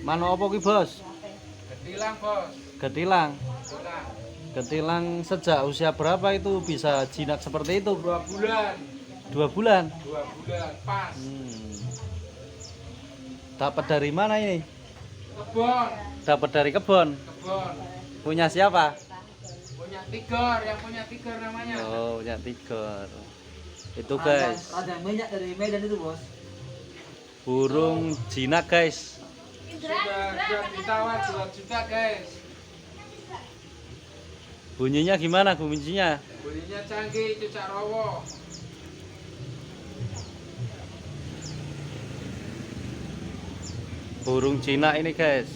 Manuk apa ki, Bos? Getilang, Bos. Getilang. Getilang. Getilang sejak usia berapa itu bisa jinak seperti itu? 2 bulan. 2 bulan. 2 bulan pas. Dapat dari mana ini? Kebon. Dapat dari kebun. Kebon. Punya siapa? Punya Tiger, yang punya Tiger namanya. Oh, punya Tiger. Itu guys. Ada minyak dari Medan itu, Bos. Burung jinak guys. Sudah ditawar 2 juta, guys. Bunyinya gimana bunyinya? Bunyinya canggih, cucak rowo. Burung jinak ini guys.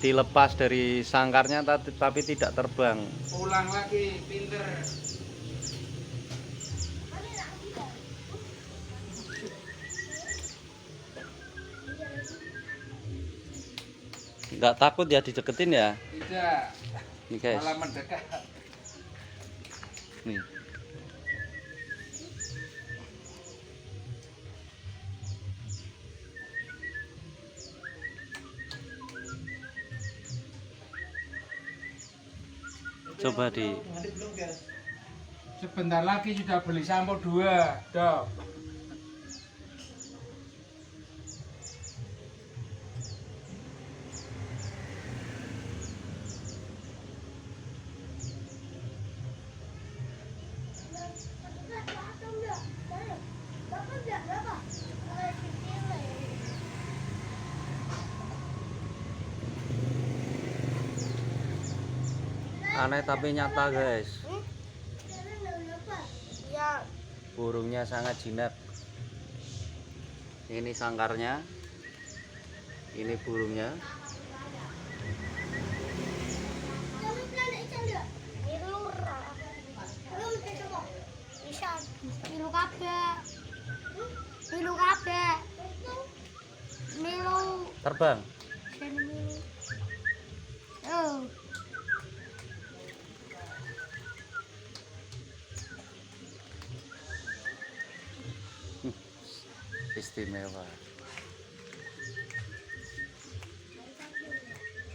Dilepas dari sangkarnya tapi tidak terbang. Pulang lagi, pinter. Nggak takut ya dideketin ya? Tidak. Nih guys. Malah mendekat. Nih. Coba di Sebentar lagi sudah beli sampo 2, Dok. aneh tapi nyata guys. Burungnya sangat jinak. Ini sangkarnya. Ini burungnya. Terbang. Istimewa.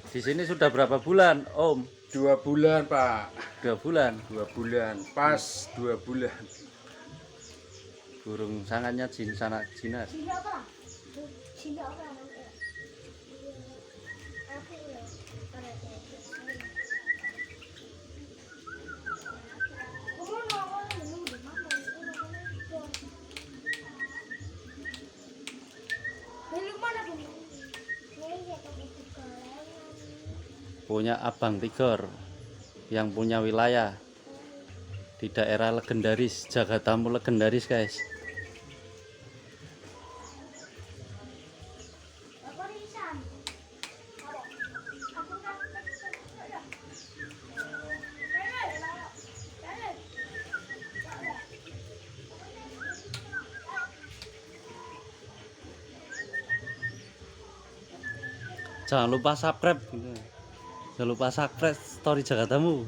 Di sini sudah berapa bulan, Om? 2 bulan, Pak. 2 bulan. 2 bulan, pas 2 bulan. Burung sangatnya sangat jinak. Punya Abang Tiger yang punya wilayah di daerah legendaris, Jagatamu legendaris guys. Jangan lupa subscribe. Jangan lupa subscribe Story Jagatamu.